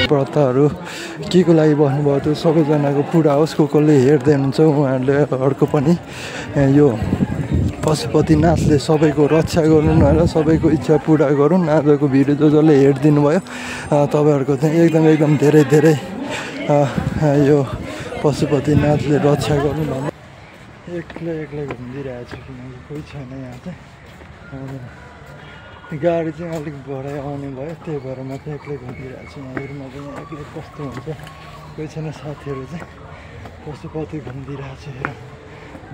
व्रतहरू के को लागि बस्नुभयो त्यो सबैजनाको पुरा होस्। कसले हेर्दै हुनुहुन्छ उहाँहरूले अर्को पनि यो पशुपतिनाथले सबैको रक्षा गरून् र सबैको इच्छा पुरा गरून्। आजको भिडियो जसले हेरिदिनु भयो तपाईँहरूको चाहिँ एकदम धेरै यो पशुपतिनाथले रक्षा गरून् भन्नु। एक्लै घुमिदिरहेको छु किनकि कोही छैन यहाँ चाहिँ। गाडी चाहिँ अलिक भरै आउने भयो त्यही भएर म चाहिँ एक्लै घुमिदिरहेको छु। यहाँहरूमा चाहिँ एक्लै कस्तो हुन्छ कोही छैन साथीहरू चाहिँ पशुपति घुमिदिरहेको छु। हेर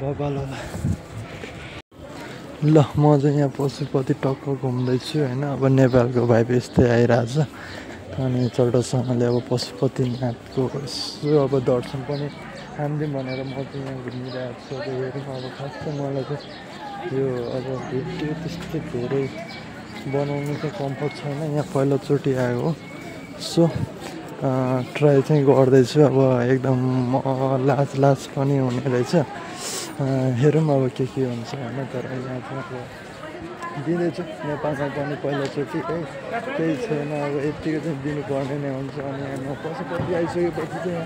बबाल होला। ल म चाहिँ यहाँ पशुपति टक्क घुम्दैछु होइन। अब नेपालको भाइब यस्तै आइरहेछ अनि चल्टोसँगले अब पशुपतिनाथको यसो अब दर्शन पनि हान्दिउँ भनेर म चाहिँ यहाँ घुमिरहेको छु। अब हेरौँ अब खास चाहिँ मलाई चाहिँ यो अब भिडियो त्यस्तो धेरै बनाउनु चाहिँ कम्फर्ट छैन। यहाँ पहिलोचोटि आएको हो सो ट्राई चाहिँ गर्दैछु। अब एकदम लाज पनि हुने रहेछ। हेरौँ अब के हुन्छ होइन। तर यहाँ चाहिँ अब दिँदैछु नेपालमा पनि पहिलोचोटि है केही छैन। अब यत्तिको चाहिँ दिनुपर्ने नै हुन्छ। अनि यहाँ पशुपति आइसकेपछि चाहिँ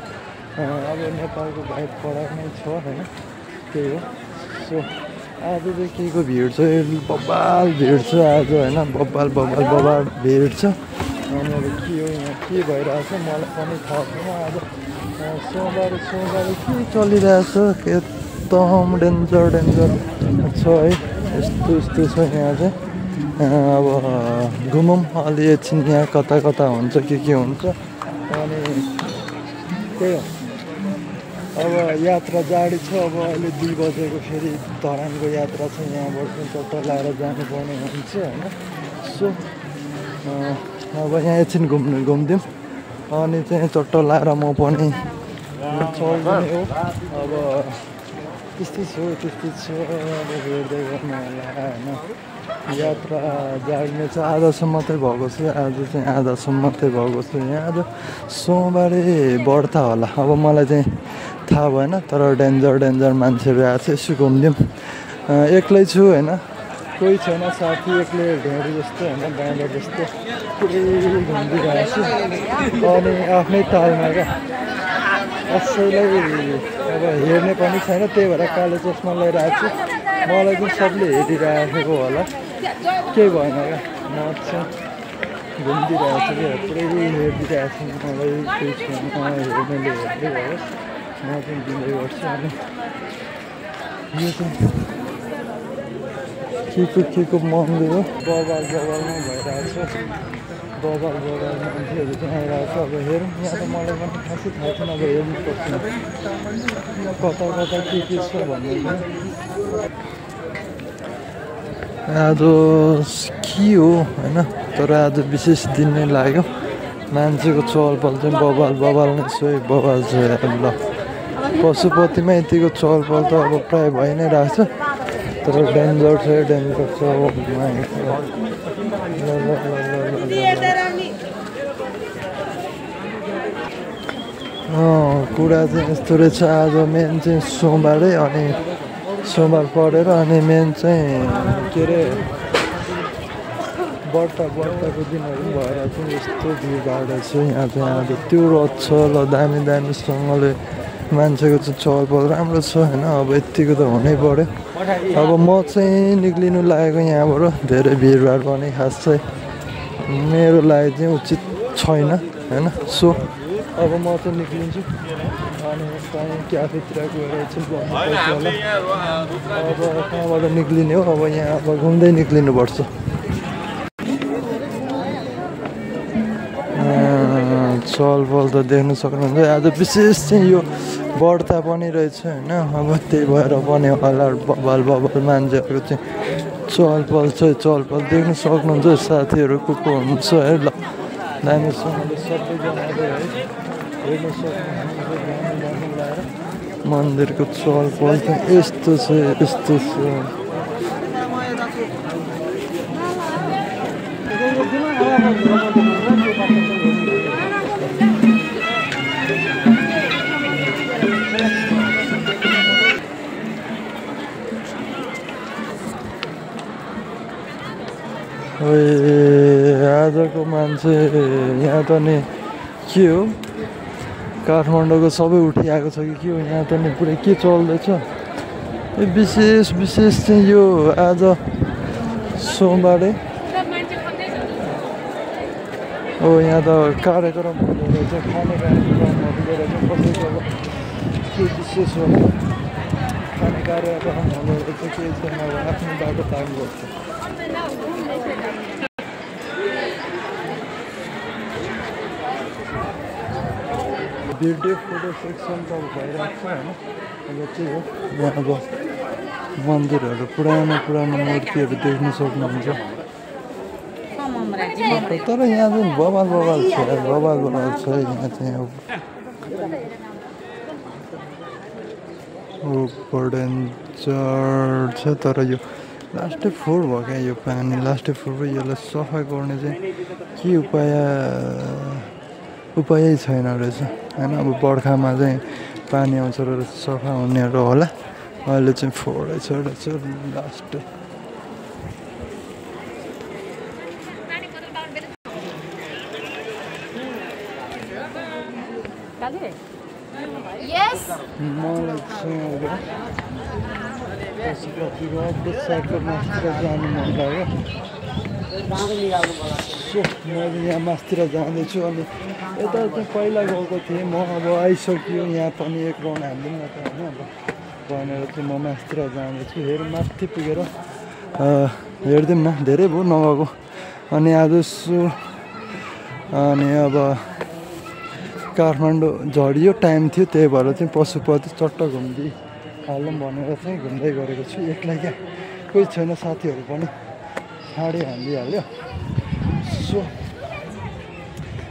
अब नेपालको भाइब पढाइ नै छ होइन त्यही हो। सो आज चाहिँ के को भिड छ बब्बाल भिड छ आज होइन। बब्बाल भिड छ। अनि अब के हो यहाँ के भइरहेछ मलाई पनि थाहा छैन। आज सोमबार के चलिरहेछ एकदम डेन्जर छ है। यस्तो छ यहाँ चाहिँ। अब घुमौँ अलि एकछिन यहाँ कता हुन्छ के हुन्छ। अनि त्यही हो अब यात्रा जाडी छ। अब अहिले 2 बजेको फेरि धरानको यात्रा छ। यहाँबाट चाहिँ चट्ट लाएर जानुपर्ने हुन्छ होइन। सो अब यहाँ एकछिन घुम्दिउँ अनि चाहिँ चट्ट लाएर म पनि चल्दिने हो। अब त्यस्तै छ अब हेर्दै गर्नु होला होइन। यात्रा जाडमे चाहिँ आधासम्म मात्रै भएको छु। आज चाहिँ आधासम्म मात्रै भएको छु। यहाँ आज सोमबारे बढ्ता होला। अब मलाई चाहिँ थाहा भएन तर डेन्जर मान्छेहरू आएको छ। यसो घुमिदिउँ एक्लै छु होइन कोही छैन साथी एक्लै ढेँडी जस्तो होइन बाँदर जस्तो पुरै घुमिदिइरहेको छु। अनि आफ्नै तालमा क्या कसैलाई अब हेर्ने पनि छैन त्यही भएर कालो चस्मा लगाइरहेको छु। मलाई चाहिँ सबले हेरिरहेको होला केही भएन क्या। म चाहिँ घुमिदिइरहेको छु क्या पुरै हेरिदिइरहेको छु। मलाई कोही छैन हेर्नेले हेर्दै भयो म चाहिँ दिँदै गर्छु। अनि यो चाहिँ के को मन्दिर हो बबालमा भइरहेको छ। बबाल मान्छेहरू चाहिँ आइरहेको छ। अब हेरौँ यहाँ त मलाई पनि खासै थाहा छैन। अब हेर्नुपर्छ कता के छ भन्ने चाहिँ। आज के हो होइन तर आज विशेष दिन नै लाग्यो। मान्छेको चहलपहल चाहिँ बबाल नै छ है। बबाल छ ल पशुपतिमा यतिको चहलपहल त अब प्रायः भइ नै रहेछ तर डेन्जर छ। कुरा चाहिँ यस्तो रहेछ आज मेन चाहिँ सोमबारै अनि सोमबार पढेर अनि मेन चाहिँ के अरे व्रतको दिनहरू भएर चाहिँ यस्तो भिडभाड छ यहाँ चाहिँ। आज त्यो रथ छ ल दामीसँगले मान्छेको चाहिँ चहलपहल राम्रो छ होइन। अब यत्तिको त हुनै पर्यो। अब म चाहिँ निक्लिनु लागेको यहाँबाट धेरै भिडभाड पनि खास चाहिँ मेरो लागि चाहिँ उचित छैन होइन। सो अब म चाहिँ निक्लिन्छु अनि कहीँ क्याफेतिर गएर एकछिन बस्नुपर्छ होला। अब कहाँबाट निक्लिने हो अब यहाँ अब घुम्दै निक्लिनुपर्छ। चहलपहल त देख्नु सक्नुहुन्छ। आज विशेष चाहिँ यो बढ्ता पनि रहेछ होइन। अब त्यही भएर पनि होला बबाल मान्छेहरू चाहिँ चहलपहल देख्नु सक्नुहुन्छ। साथीहरू को हुनुहुन्छ है ल दामीसँगले सबैजनाले है हेर्नु सक्नुहुन्छ। मन्दिरको चहलपहल चाहिँ यस्तो छ। आजको मान्छे यहाँ त नि के हो काठमाडौँको सबै उठिआएको छ कि के हो यहाँ त नि पुरै के चल्दैछ विशेष चाहिँ यो आज सोमबारे हो यहाँ त कार्यक्रम हुँदो रहेछ खाने कार्यक्रम हुँदो रहेछ कसैको के विशेष हो खाने कार्यक्रम हुँदो रहेछ के छैन अब आफ्नो बाटो लाग्नुपर्छ भिडियो फोटो सेक्सन त अब भइरहेको छ होइन अब चाहिँ हो यहाँ अब मन्दिरहरू पुरानो मूर्तिहरू देख्न सक्नुहुन्छ तर यहाँ चाहिँ बवाल छ यहाँ चाहिँ अब डेन्जर छ तर यो लास्टै फोहोर भयो क्या यो पानी लास्टै फोहोर यसलाई सफा गर्ने चाहिँ के उपाय छैन रहेछ होइन अब बर्खामा चाहिँ पानी आउँछ र सफा हुनेहरू होला अहिले चाहिँ फोहोरै छ रहेछ लास्टै मलाई चाहिँ अब पशुपतिको अर्को साइडको मासतिर जानु मन लाग्यो सो मैले यहाँ मासतिर जाँदैछु अनि यता चाहिँ पहिला गएको थिएँ म अब आइसक्यो यहाँ पनि एक राउन्ड हाल्दिउँ न त होइन अब भनेर चाहिँ म मासतिर जाँदैछु माथि पुगेर हेरिदिउँ न धेरै भयो नगएको अनि आज अनि अब काठमाडौँ झरियो टाइम थियो त्यही भएर चाहिँ पशुपति चट्ट घुम्दै हालौँ भनेर चाहिँ घुम्दै गरेको छु एक्लै क्या कोही छैन साथीहरू पनि छाडी हालिहाल्यो सो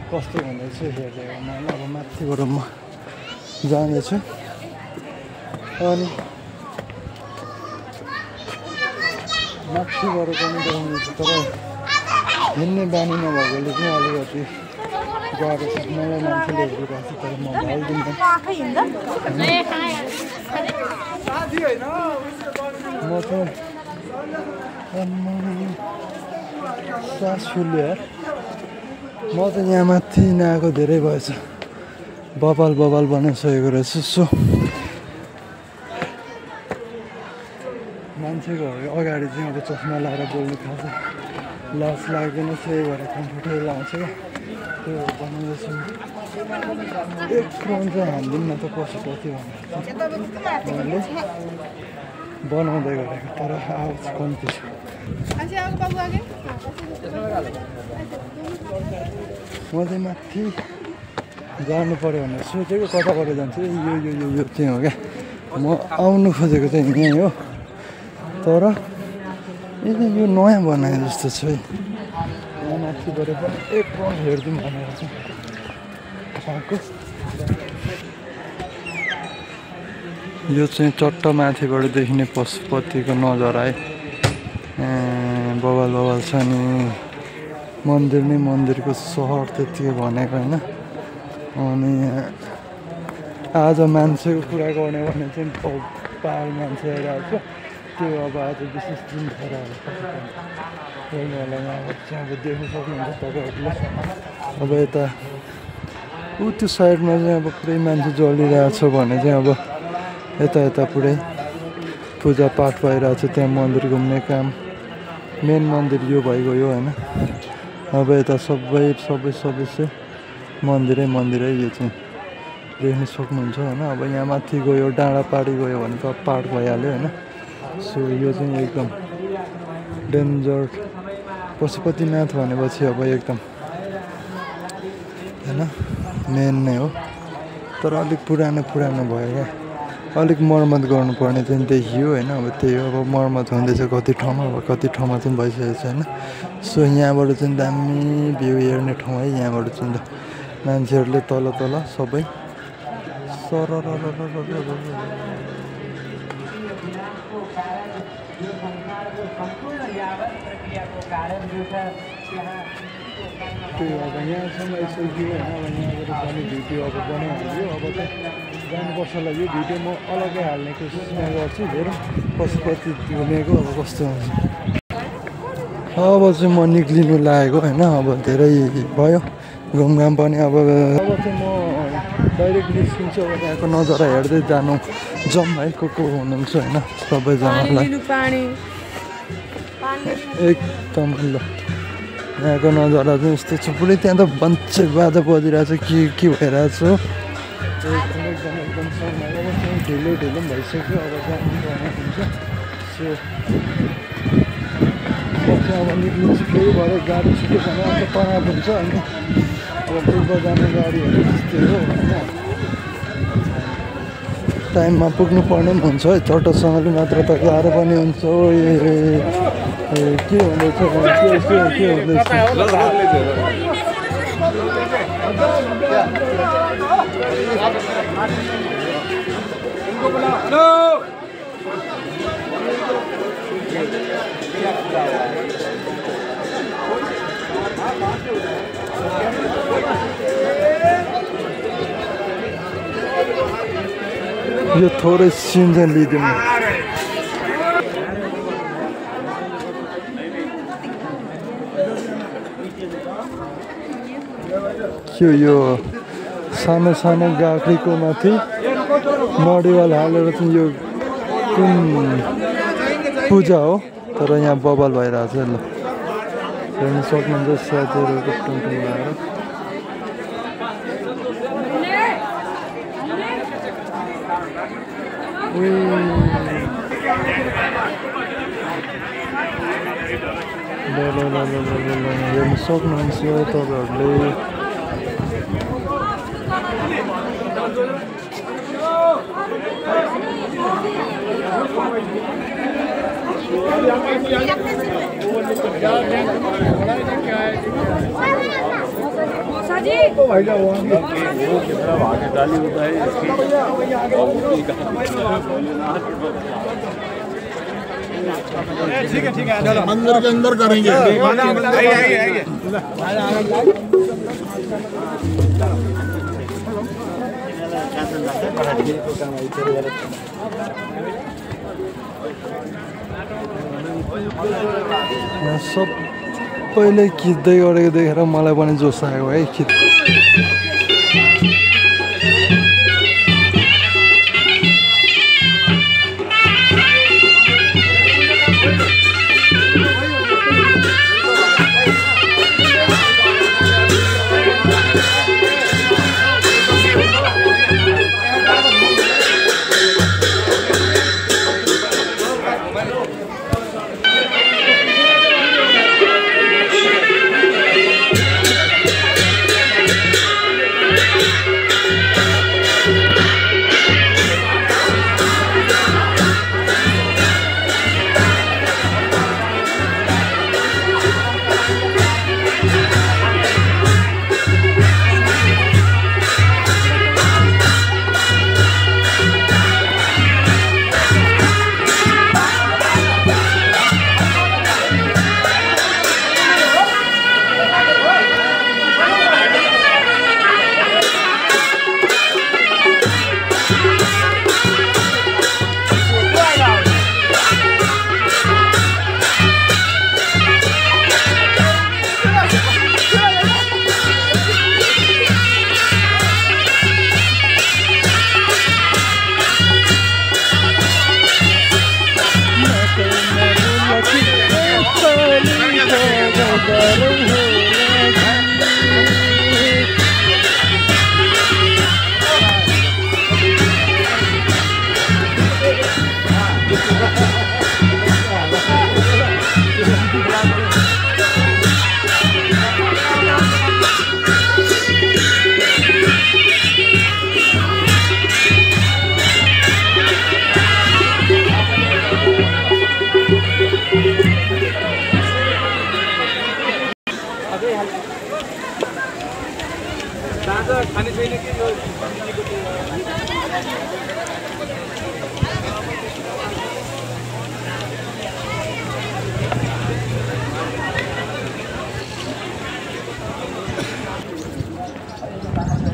कस्तो हुँदैछ हेरेको मलाई अब माथिबाट म जाँदैछु अनि माथिबाट पनि देखाउँदैछु तर हिँड्ने बानी नभएकोले चाहिँ अलिकति गाह्रो छ मलाई मान्छेले हेरिरहेको छ तर म भाइदिन्छु म चाहिँ सास फुल्यो यार म त यहाँ माथि नआएको धेरै भएछ बबाल बनाइसकेको रहेछ सो मान्छेको अगाडि चाहिँ अब चस्मा लगाएर बोल्नु थाल्छ लाज लाग्दैन त्यही भएर कम्फर्टेबल आउँछ क्या त्यो बनाउँदैछु एक राउन्ड चाहिँ हाल्दिउँ न त पशुपति भनेर बनाउँदै गरेको तर आवाज कम्ती छ म चाहिँ माथि जानु पऱ्यो भनेर सोचेको कताबाट जान्छु यो चाहिँ हो क्या म आउनु खोजेको चाहिँ यहीँ हो तर यो नयाँ बनाए जस्तो छ है यहाँ माथिबाट पनि एक राउन्ड हेरिदिउँ भनेर चाहिँ आएको यो चाहिँ चट्ट माथिबाट देखिने पशुपतिको नजारा है बवाल छ नि मन्दिर नै मन्दिरको सहर त्यतिकै भनेको होइन अनि आज मान्छेको कुरा गर्ने भने चाहिँ पहाड मान्छे आइरहेको छ त्यो अब आज विशेष दिन भएर होला यहाँबाट चाहिँ अब देख्न सक्नुहुन्छ तपाईँहरूले अब यता त्यो साइडमा चाहिँ अब पुरै मान्छे जलिरहेको छ भने चाहिँ अब यता पुरै पूजापाठ भइरहेको छ त्यहाँ मन्दिर घुम्ने काम मेन मन्दिर यो भइगयो होइन अब यता सबै चाहिँ मन्दिरै यो चाहिँ देख्न सक्नुहुन्छ होइन अब यहाँ माथि गयो डाँडा पारी गयो भने त पाठ भइहाल्यो होइन सो यो चाहिँ एकदम डेन्जर पशुपतिनाथ भनेपछि अब एकदम होइन मेन नै हो तर अलिक पुरानो भयो क्या अलिक मर्मत गर्नुपर्ने चाहिँ देखियो होइन अब त्यही हो अब मर्मत हुँदैछ कति ठाउँमा चाहिँ भइसकेको छ होइन सो यहाँबाट चाहिँ दामी भ्यू हेर्ने ठाउँ है यहाँबाट चाहिँ मान्छेहरूले तल सबै त्यही अब यहाँसम्म आइसक्यो होइन अब यहाँबाट पनि भिडियो अब बनाइहाल्यो अब त जानुपर्छ होला यो भिडियो म अलग्गै हाल्ने कोसिसमा गर्छु हेरौँ पशुपति घुमेको अब कस्तो हुन्छ अब चाहिँ म निक्लिनु लागेको होइन अब धेरै भयो घुमघाम पनि अब चाहिँ म डाइरेक्ट निस्किन्छु अब त्यहाँको नजारा हेर्दै जानु जाउँ है को हुनुहुन्छ होइन सबैजनालाई एकदम ल यहाँको नजारा चाहिँ यस्तो छ पुरै त्यहाँ त बन्चे बाजा बजिरहेछ के भइरहेछ एकदम ढिलो पनि भइसक्यो अब जानु हुन्छ सो पछि अब निक्लिन्छु केही भएर गाडी छिटो भने अन्त तनाव हुन्छ अनि अब पूर्व जाने गाडीहरू त्यस्तै हो होइन टाइममा पुग्नु पर्ने पनि हुन्छ है चटोसँगले मात्र त गाह्रो पनि हुन्छ के हुँदैछ के हुँदैछ यो थोरै सिन चाहिँ लिइदिउँ यो सानो सानो गाग्रीको माथि नडिवल हालेर चाहिँ यो कुन पूजा हो तर यहाँ बबल भइरहेछ ल हेर्नु सक्नुहुन्छ स्याचेहरूको टुङटुङ लगाएर हेर्नु सक्नुहुन्छ तपाईँहरूले ठीक है अंदर के अंदर करेंगे सबैले खिच्दै गरेको देखेर मलाई पनि जोस आयो है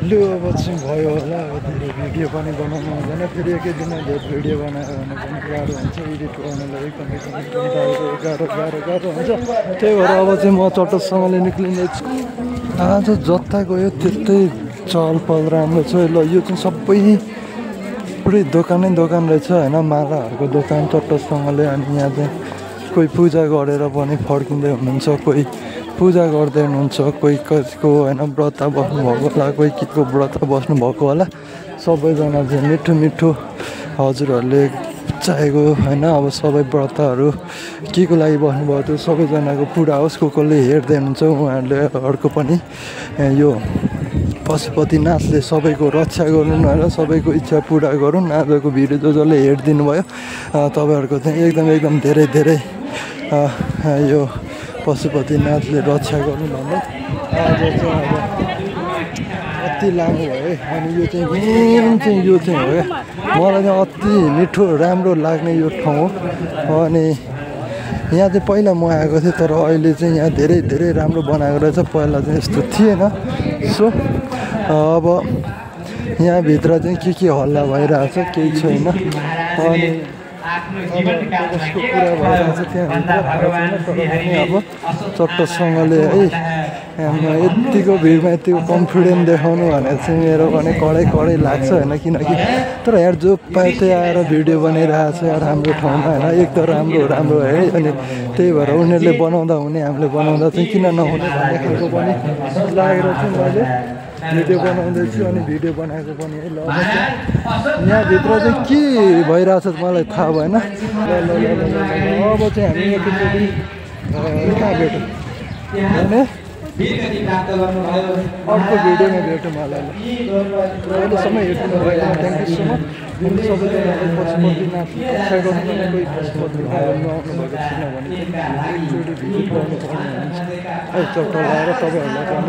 लु अब चाहिँ भयो होला अब धेरै भिडियो पनि बनाउनु हुँदैन फेरि एकै दिनमा धेरै भिडियो बनायो भने पनि गाह्रो हुन्छ एडिट गर्नलाई एकदमै गाह्रो हुन्छ त्यही भएर अब चाहिँ म चटकसँगले निक्लिँदैछु आज जता गयो त्यतै चहल पहल राम्रो छ ल यो चाहिँ सबै पुरै दोकानै दोकान रहेछ होइन मालाहरूको दोकान चट्टसँगले अनि यहाँ चाहिँ कोही पूजा गरेर पनि फर्किँदै हुनुहुन्छ कोही पूजा गर्दै हुनुहुन्छ कोही कसको होइन व्रत बस्नुभएको होला कोही के को व्रत बस्नुभएको होला सबैजना चाहिँ मिठो मिठो हजुरहरूले चाहेको होइन अब सबै व्रतहरू के को लागि बस्नुभएको त्यो सबैजनाको पुरा होस् कसले हेर्दै हुनुहुन्छ उहाँहरूले अर्को पनि यो पशुपतिनाथले सबैको रक्षा गरून् होइन सबैको इच्छा पुरा गरून् आजको भिडियो जसले हेरिदिनु भयो तपाईँहरूको चाहिँ एकदम धेरै धेरै यो पशुपतिनाथले रक्षा गर्नु भन्दै आज चाहिँ अब अति लामो भयो अनि यो चाहिँ मेन चाहिँ यो चाहिँ हो क्या मलाई चाहिँ अति मिठो राम्रो लाग्ने यो ठाउँ हो अनि यहाँ चाहिँ पहिला म आएको थिएँ तर अहिले चाहिँ यहाँ धेरै राम्रो बनाएको रहेछ पहिला चाहिँ यस्तो थिएन सो अब यहाँभित्र चाहिँ के हल्ला भइरहेछ केही छैन अनि कसको कुरा भइरहेछ त्यहाँभित्र थाहा छैन तर पनि अब चट्टसँगले है यतिको भिडमा यतिको कन्फिडेन्ट देखाउनु भनेर चाहिँ मेरो पनि कडै लाग्छ होइन किनकि तर यार जो पायो त्यही आएर भिडियो बनाइरहेको छ यार हाम्रो ठाउँमा होइन एक त राम्रो है अनि त्यही भएर उनीहरूले बनाउँदा हुने हामीले बनाउँदा चाहिँ किन नहुने भन्ने खालको पनि लागेर चाहिँ मैले भिडियो बनाउँदैछु अनि भिडियो बनाएको पनि है ल यहाँभित्र चाहिँ के भइरहेछ मलाई थाहा भएन अब चाहिँ हामी एकचोटि कहाँ भेटौँ होइन अर्को भिडियोमा भेटौँ मलाई अहिलेसम्म हेर्नु भयो थ्याङ्क यू सो मच जुन सबैजनाले पशुपतिनाथ रक्षा गर्नु कोही पशुपतिनाथ आउनु भएको छैन भने एकचोटि भिजिट गर्नुपर्ने हुन्छ है चट्टा लगाएर तपाईँहरूलाई पनि अब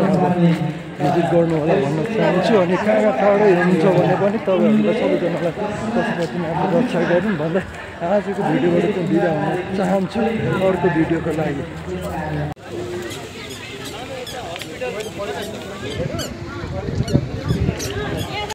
भिजिट गर्नु होला भन्न चाहन्छु अनि कहाँ टाढै हुनुहुन्छ भने पनि तपाईँहरूलाई सबैजनालाई पशुपतिनाथले रक्षा गरौँ भन्दै आजको भिडियोबाट चाहिँ बिदा हुन चाहन्छु अर्को भिडियोको लागि